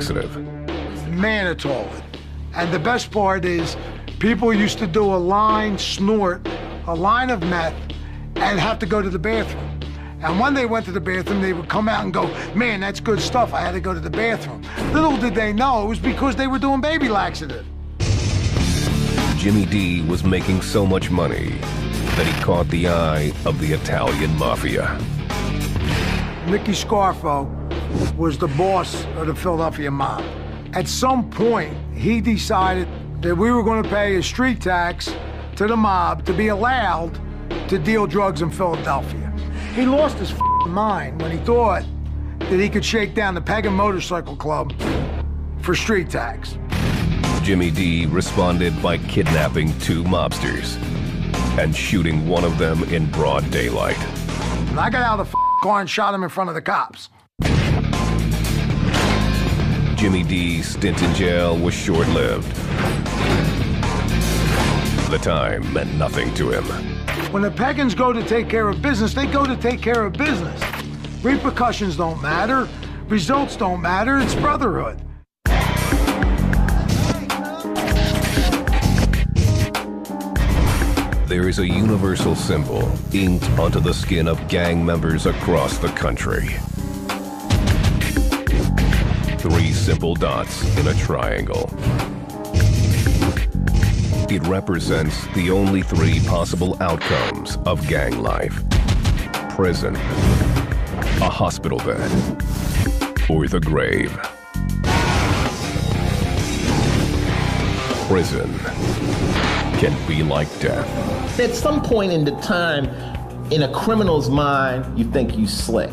laxative. Mannitol. And the best part is, people used to do a line snort, a line of meth, and have to go to the bathroom. And when they went to the bathroom, they would come out and go, man, that's good stuff, I had to go to the bathroom. Little did they know, it was because they were doing baby laxative. Jimmy D was making so much money that he caught the eye of the Italian mafia. Nicky Scarfo was the boss of the Philadelphia mob. At some point, he decided that we were going to pay a street tax to the mob to be allowed to deal drugs in Philadelphia. He lost his mind when he thought that he could shake down the Pagan Motorcycle Club for street tax. Jimmy D responded by kidnapping 2 mobsters and shooting one of them in broad daylight. And I got out of the car and shot him in front of the cops. Jimmy D's stint in jail was short-lived. The time meant nothing to him. When the Pagans go to take care of business, they go to take care of business. Repercussions don't matter. Results don't matter. It's brotherhood. There is a universal symbol inked onto the skin of gang members across the country. 3 simple dots in a triangle. It represents the only 3 possible outcomes of gang life: prison, a hospital bed, or the grave. Prison can be like death. At some point in the time, in a criminal's mind, you think you slick.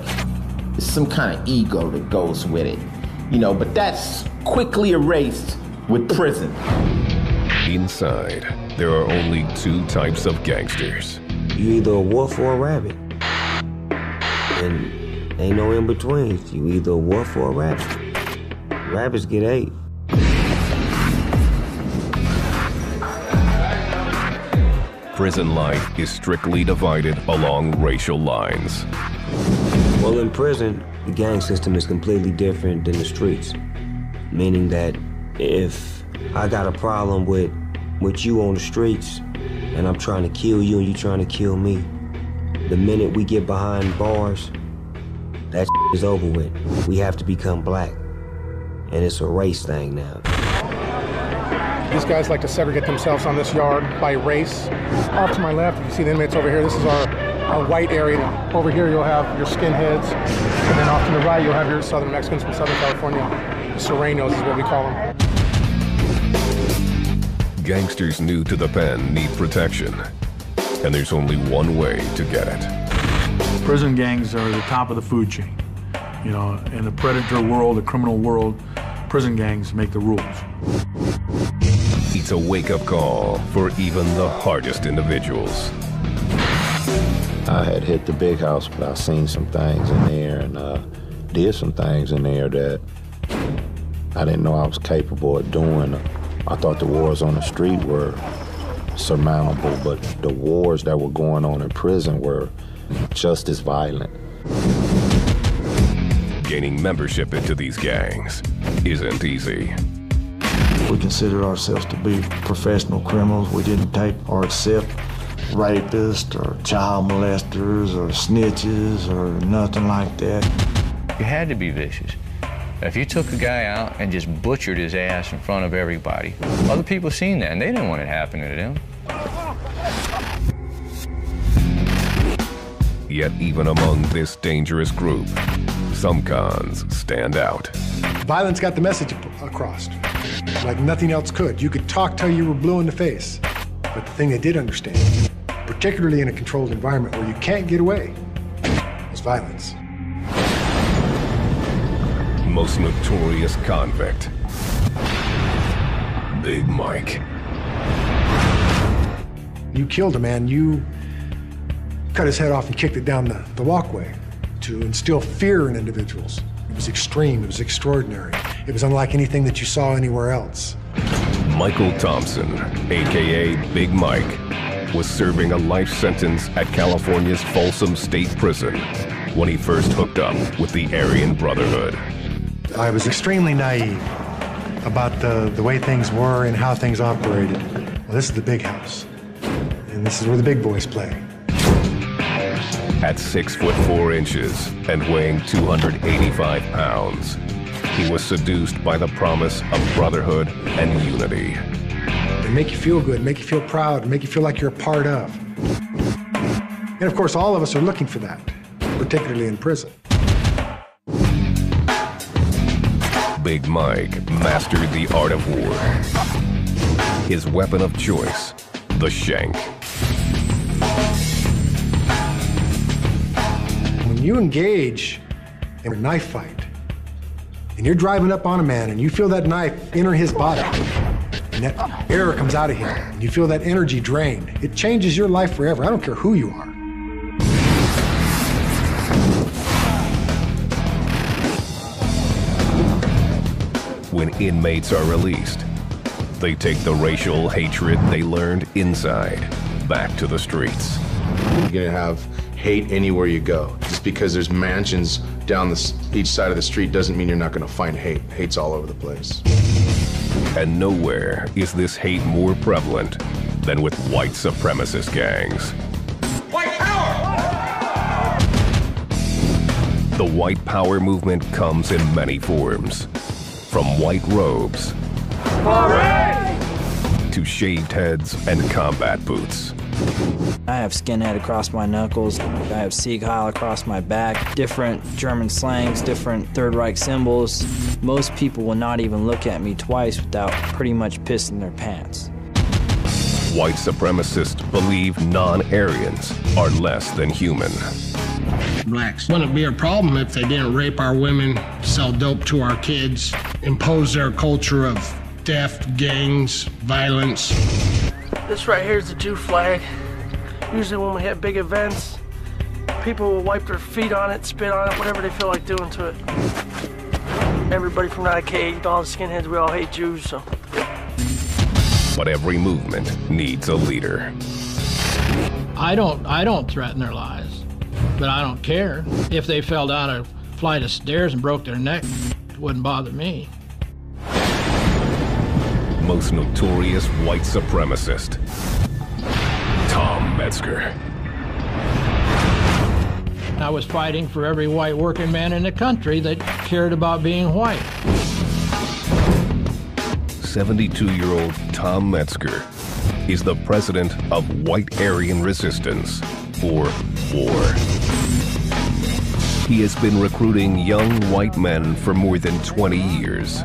There's some kind of ego that goes with it, you know, but that's quickly erased with prison. Inside, there are only 2 types of gangsters. You either a wolf or a rabbit. And ain't no in between. You either a wolf or a rabbit. Rabbits get ate. Prison life is strictly divided along racial lines. Well, in prison, the gang system is completely different than the streets. Meaning that if I got a problem with you on the streets, and I'm trying to kill you and you trying to kill me, the minute we get behind bars, that is over with. We have to become black. And it's a race thing now. These guys like to segregate themselves on this yard by race. Off to my left, you see the inmates over here. This is our white area. Over here, you'll have your skinheads. And then off to the right, you'll have your Southern Mexicans from Southern California. The Serenos is what we call them. Gangsters new to the pen need protection, and there's only one way to get it. Prison gangs are the top of the food chain. You know, in the predator world, the criminal world, prison gangs make the rules. It's a wake-up call for even the hardest individuals. I had hit the big house, but I seen some things in there and did some things in there that I didn't know I was capable of doing. I thought the wars on the street were surmountable, but the wars that were going on in prison were just as violent. Gaining membership into these gangs isn't easy. We consider ourselves to be professional criminals. We didn't take or accept rapists or child molesters or snitches or nothing like that. You had to be vicious. If you took a guy out and just butchered his ass in front of everybody, other people seen that and they didn't want it happening to them. Yet even among this dangerous group, some cons stand out. Violence got the message across, like nothing else could. You could talk till you were blue in the face. But the thing they did understand, particularly in a controlled environment where you can't get away, is violence. Most notorious convict, Big Mike. You killed a man, you cut his head off and kicked it down the walkway to instill fear in individuals. It was extreme, it was extraordinary. It was unlike anything that you saw anywhere else. Michael Thompson, AKA Big Mike, was serving a life sentence at California's Folsom State Prison when he first hooked up with the Aryan Brotherhood. I was extremely naive about the way things were and how things operated. Well, this is the big house, and this is where the big boys play. At 6'4" and weighing 285 pounds, he was seduced by the promise of brotherhood and unity. They make you feel good, make you feel proud, make you feel like you're a part of. And of course, all of us are looking for that, particularly in prison. Big Mike mastered the art of war. His weapon of choice, the shank. When you engage in a knife fight, and you're driving up on a man and you feel that knife enter his body, and that air comes out of him, and you feel that energy drained, it changes your life forever. I don't care who you are. When inmates are released, they take the racial hatred they learned inside back to the streets. You're gonna have hate anywhere you go. Just because there's mansions down each side of the street doesn't mean you're not gonna find hate. Hate's all over the place. And nowhere is this hate more prevalent than with white supremacist gangs. White power! The white power movement comes in many forms. From white robes to shaved heads and combat boots. I have skinhead across my knuckles. I have Sieg Heil across my back. Different German slangs, different Third Reich symbols. Most people will not even look at me twice without pretty much pissing their pants. White supremacists believe non-Aryans are less than human. Blacks wouldn't be a problem if they didn't rape our women, sell dope to our kids, impose their culture of theft, gangs, violence. This right here is the Jew flag. Usually when we have big events, people will wipe their feet on it, spit on it, whatever they feel like doing to it. Everybody from IK, all the skinheads, we all hate Jews, so. But every movement needs a leader. I don't threaten their lives, but I don't care. If they fell down a flight of stairs and broke their neck, it wouldn't bother me. Most notorious white supremacist, Tom Metzger. I was fighting for every white working man in the country that cared about being white. 72-year-old Tom Metzger is the president of White Aryan Resistance, or WAR. He has been recruiting young white men for more than 20 years.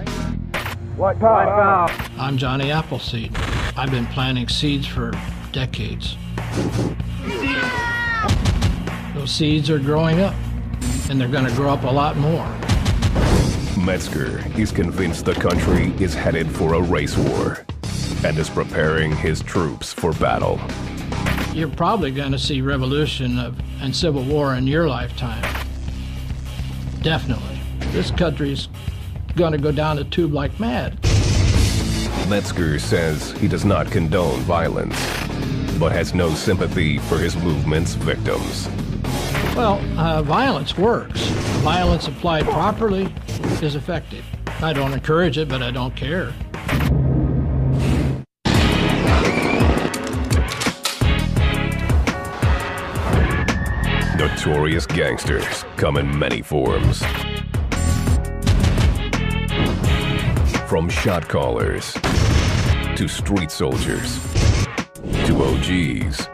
White power. I'm Johnny Appleseed. I've been planting seeds for decades. Those seeds are growing up, and they're going to grow up a lot more. Metzger is convinced the country is headed for a race war and is preparing his troops for battle. You're probably going to see revolution and civil war in your lifetime. Definitely. This country's going to go down the tube like mad. Metzger says he does not condone violence, but has no sympathy for his movement's victims. Well, violence works. Violence applied properly is effective. I don't encourage it, but I don't care. Notorious Gangsters come in many forms. From shot callers, to street soldiers, to OGs,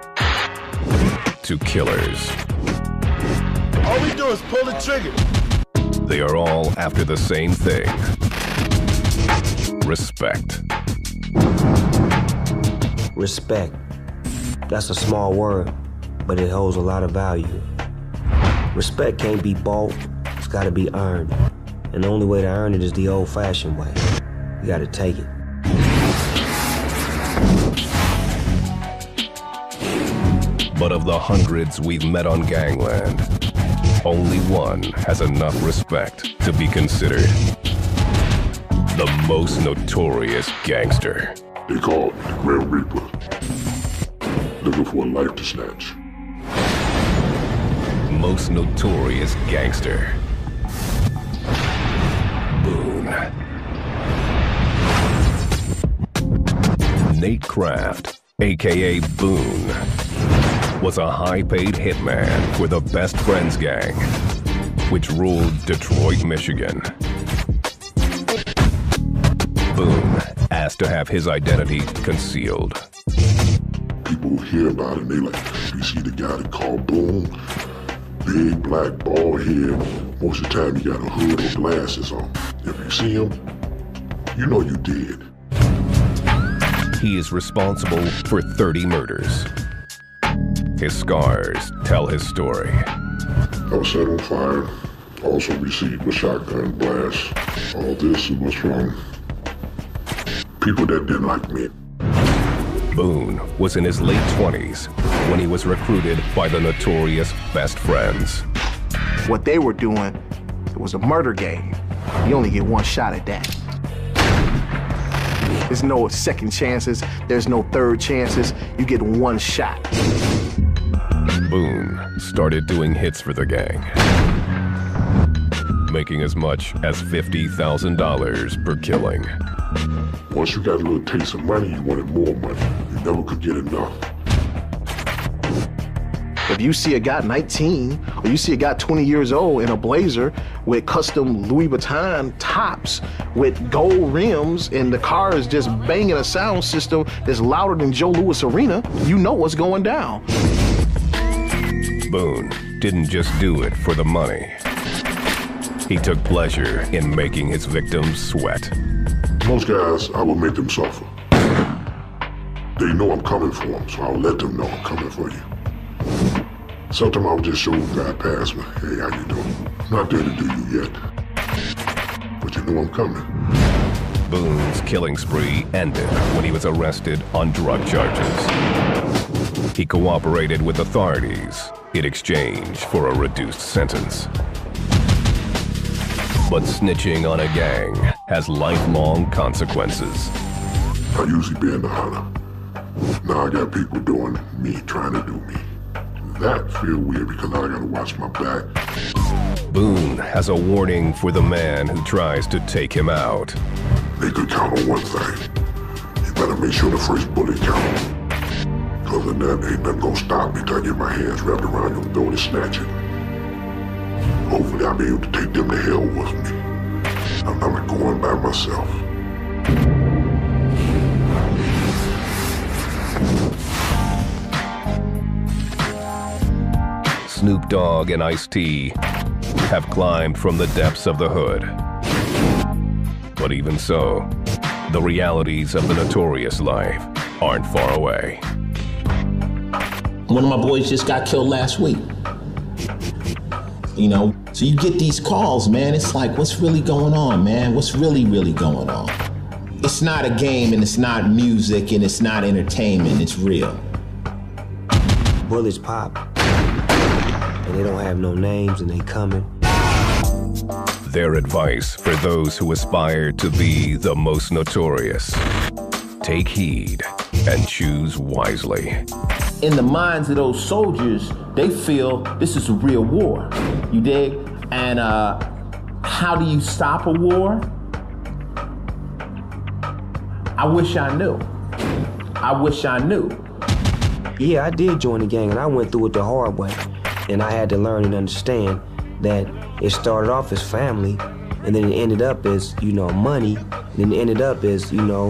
to killers. All we do is pull the trigger. They are all after the same thing. Respect. Respect. That's a small word, but it holds a lot of value. Respect can't be bought, it's gotta be earned. And the only way to earn it is the old-fashioned way. You gotta take it. But of the hundreds we've met on gangland, only one has enough respect to be considered the most notorious gangster. They call me the Grim Reaper, looking for a life to snatch. Most notorious gangster. Boom. Nate Kraft, a.k.a. Boone, was a high-paid hitman for the Best Friends gang, which ruled Detroit, Michigan. Boone asked to have his identity concealed. People hear about it and they like, you see the guy that called Boone, big black bald head. Most of the time he got a hood or glasses on. If you see him, you know you did. He is responsible for 30 murders. His scars tell his story. I was set on fire, also received a shotgun blast. All this was from people that didn't like me. Boone was in his late 20s when he was recruited by the notorious Best Friends. What they were doing, it was a murder game. You only get one shot at that. There's no second chances, there's no third chances, you get one shot. Boone started doing hits for the gang, making as much as $50,000 per killing. Once you got a little taste of money, you wanted more money. You never could get enough. If you see a guy 19, or you see a guy 20 years old in a blazer with custom Louis Vuitton tops with gold rims and the car is just banging a sound system that's louder than Joe Louis Arena, you know what's going down. Boone didn't just do it for the money. He took pleasure in making his victims sweat. Most guys, I will make them suffer. They know I'm coming for them, so I'll let them know I'm coming for you. Sometimes I'll just show the guy past me, hey, how you doing? I'm not there to do you yet, but you know I'm coming. Boone's killing spree ended when he was arrested on drug charges. He cooperated with authorities in exchange for a reduced sentence. But snitching on a gang has lifelong consequences. I usually be in the hunter. Now I got people doing me, trying to do me. That feel weird because I gotta watch my back. Boone has a warning for the man who tries to take him out. They could count on one thing. You better make sure the first bullet counts. Because of that, ain't nothing gonna stop me till I get my hands wrapped around your throat and snatch it. Hopefully I'll be able to take them to hell with me. I'm not going by myself. Snoop Dogg and Ice-T have climbed from the depths of the hood. But even so, the realities of the notorious life aren't far away. One of my boys just got killed last week. You know, so you get these calls, man. It's like, what's really going on, man? What's really going on? It's not a game, and it's not music, and it's not entertainment. It's real. Bullets pop, and they don't have no names, and they coming. Their advice for those who aspire to be the most notorious: take heed and choose wisely. In the minds of those soldiers, they feel this is a real war, you dig? And how do you stop a war? I wish I knew. I wish I knew. Yeah, I did join the gang, and I went through it the hard way. And I had to learn and understand that it started off as family, and then it ended up as, you know, money, and then it ended up as, you know,